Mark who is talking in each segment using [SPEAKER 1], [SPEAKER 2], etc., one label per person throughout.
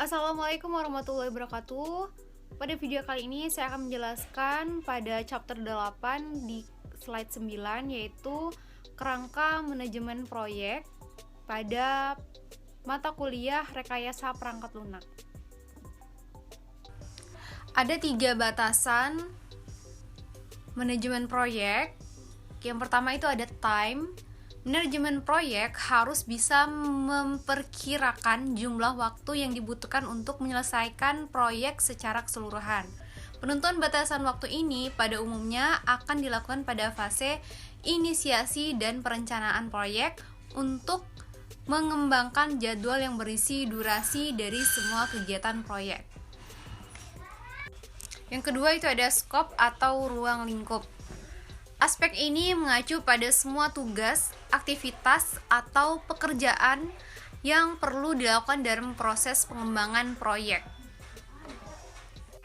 [SPEAKER 1] Assalamualaikum warahmatullahi wabarakatuh. Pada video kali ini saya akan menjelaskan pada chapter 8 di slide 9, yaitu kerangka manajemen proyek pada mata kuliah rekayasa perangkat lunak. Ada 3 batasan manajemen proyek. Yang pertama itu ada time. Manajemen proyek harus bisa memperkirakan jumlah waktu yang dibutuhkan untuk menyelesaikan proyek secara keseluruhan. Penentuan batasan waktu ini pada umumnya akan dilakukan pada fase inisiasi dan perencanaan proyek untuk mengembangkan jadwal yang berisi durasi dari semua kegiatan proyek. Yang kedua itu ada scope atau ruang lingkup. Aspek ini mengacu pada semua tugas, aktivitas, atau pekerjaan yang perlu dilakukan dalam proses pengembangan proyek.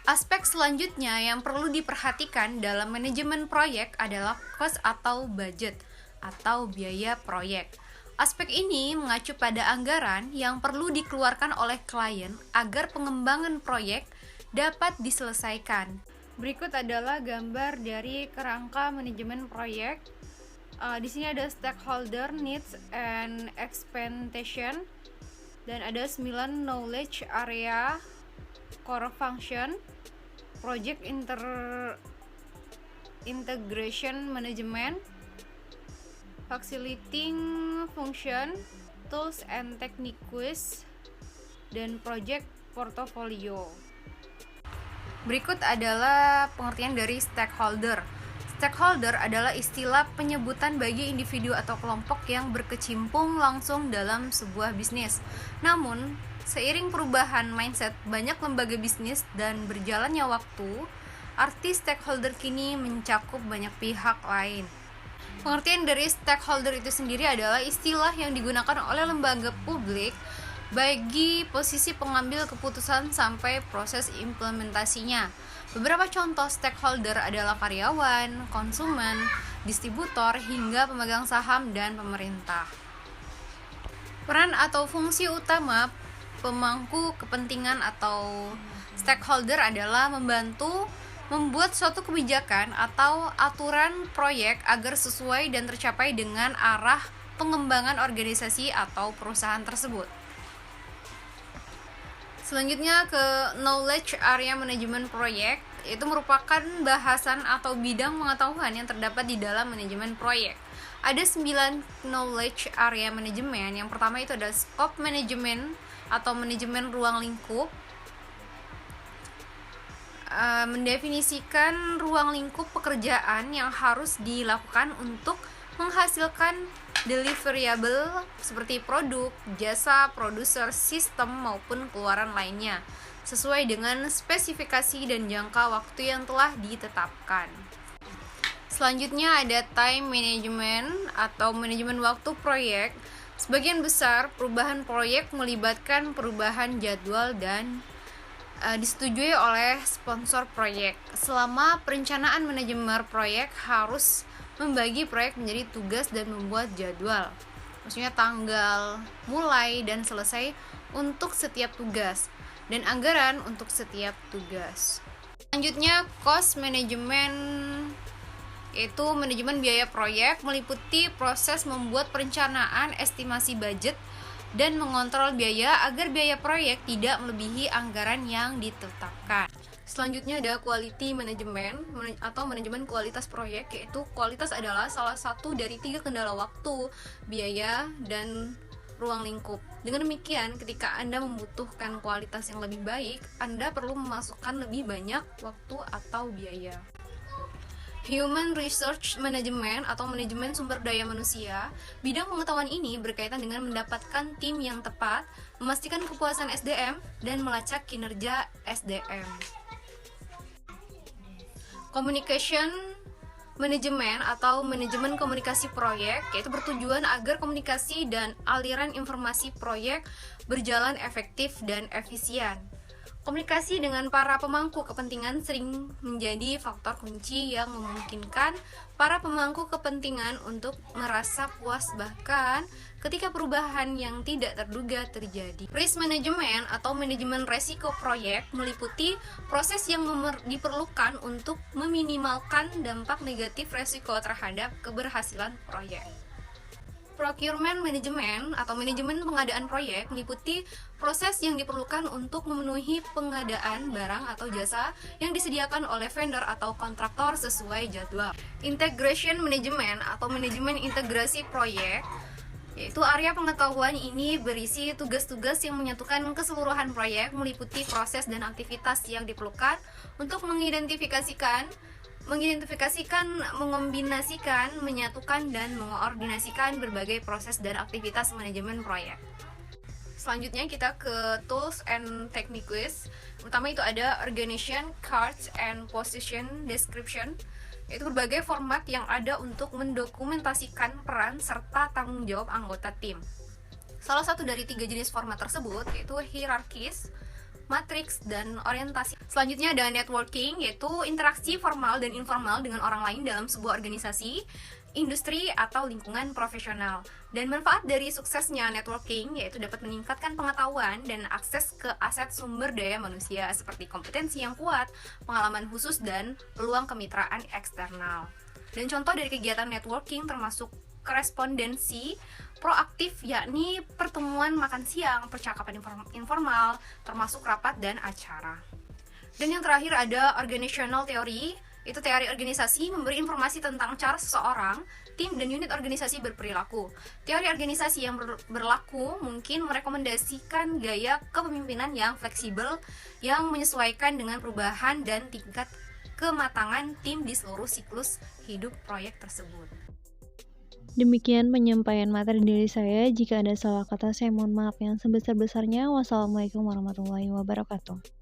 [SPEAKER 1] Aspek selanjutnya yang perlu diperhatikan dalam manajemen proyek adalah cost atau budget atau biaya proyek. Aspek ini mengacu pada anggaran yang perlu dikeluarkan oleh klien agar pengembangan proyek dapat diselesaikan. Berikut adalah gambar dari kerangka manajemen proyek. Di sini ada stakeholder needs and expectation, dan ada 9 knowledge area, core function, project integration management, facilitating function, tools and techniques, dan project portfolio. Berikut adalah pengertian dari stakeholder. Stakeholder adalah istilah penyebutan bagi individu atau kelompok yang berkecimpung langsung dalam sebuah bisnis. Namun, seiring perubahan mindset banyak lembaga bisnis dan berjalannya waktu, arti stakeholder kini mencakup banyak pihak lain. Pengertian dari stakeholder itu sendiri adalah istilah yang digunakan oleh lembaga publik bagi posisi pengambil keputusan sampai proses implementasinya. Beberapa contoh stakeholder adalah karyawan, konsumen, distributor, hingga pemegang saham dan pemerintah. Peran atau fungsi utama pemangku kepentingan atau stakeholder adalah membantu membuat suatu kebijakan atau aturan proyek agar sesuai dan tercapai dengan arah pengembangan organisasi atau perusahaan tersebut. Selanjutnya ke knowledge area manajemen proyek, itu merupakan bahasan atau bidang pengetahuan yang terdapat di dalam manajemen proyek. Ada 9 knowledge area manajemen. Yang pertama itu ada scope management atau manajemen ruang lingkup. Mendefinisikan ruang lingkup pekerjaan yang harus dilakukan untuk menghasilkan deliverable seperti produk, jasa, produser, sistem maupun keluaran lainnya sesuai dengan spesifikasi dan jangka waktu yang telah ditetapkan. Selanjutnya ada time management atau manajemen waktu proyek. Sebagian besar perubahan proyek melibatkan perubahan jadwal dan disetujui oleh sponsor proyek. Selama perencanaan manajemen proyek harus membagi proyek menjadi tugas dan membuat jadwal. Maksudnya tanggal mulai dan selesai untuk setiap tugas dan anggaran untuk setiap tugas. Selanjutnya cost management, yaitu manajemen biaya proyek, meliputi proses membuat perencanaan, estimasi budget, dan mengontrol biaya agar biaya proyek tidak melebihi anggaran yang ditetapkan. Selanjutnya ada quality management atau manajemen kualitas proyek, yaitu kualitas adalah salah satu dari 3 kendala waktu, biaya, dan ruang lingkup. Dengan demikian, ketika Anda membutuhkan kualitas yang lebih baik, Anda perlu memasukkan lebih banyak waktu atau biaya. Human Research Management atau manajemen sumber daya manusia. Bidang pengetahuan ini berkaitan dengan mendapatkan tim yang tepat, memastikan kepuasan SDM, dan melacak kinerja SDM. Communication Management atau manajemen komunikasi proyek, yaitu bertujuan agar komunikasi dan aliran informasi proyek berjalan efektif dan efisien. Komunikasi dengan para pemangku kepentingan sering menjadi faktor kunci yang memungkinkan para pemangku kepentingan untuk merasa puas bahkan ketika perubahan yang tidak terduga terjadi. Risk management atau manajemen resiko proyek meliputi proses yang diperlukan untuk meminimalkan dampak negatif resiko terhadap keberhasilan proyek. Procurement management atau manajemen pengadaan proyek meliputi proses yang diperlukan untuk memenuhi pengadaan barang atau jasa yang disediakan oleh vendor atau kontraktor sesuai jadwal. Integration management atau manajemen integrasi proyek yaitu area pengetahuan ini berisi tugas-tugas yang menyatukan keseluruhan proyek, meliputi proses dan aktivitas yang diperlukan untuk mengombinasikan, menyatukan, dan mengoordinasikan berbagai proses dan aktivitas manajemen proyek. Selanjutnya kita ke tools and techniques. Pertama itu ada organization, cards, and position description. Yaitu berbagai format yang ada untuk mendokumentasikan peran serta tanggung jawab anggota tim. Salah satu dari 3 jenis format tersebut yaitu hierarkis, matriks, dan orientasi. Selanjutnya ada networking, yaitu interaksi formal dan informal dengan orang lain dalam sebuah organisasi, industri, atau lingkungan profesional. Dan manfaat dari suksesnya networking yaitu dapat meningkatkan pengetahuan dan akses ke aset sumber daya manusia seperti kompetensi yang kuat, pengalaman khusus, dan peluang kemitraan eksternal. Dan contoh dari kegiatan networking termasuk korespondensi proaktif, yakni pertemuan makan siang, percakapan informal, termasuk rapat dan acara. Dan yang terakhir ada organizational theory, itu teori organisasi memberi informasi tentang cara seseorang, tim, dan unit organisasi berperilaku. Teori organisasi yang berlaku mungkin merekomendasikan gaya kepemimpinan yang fleksibel, yang menyesuaikan dengan perubahan dan tingkat kematangan tim di seluruh siklus hidup proyek tersebut.
[SPEAKER 2] Demikian penyampaian materi dari saya. Jika ada salah kata, saya mohon maaf yang sebesar-besarnya. Wassalamualaikum warahmatullahi wabarakatuh.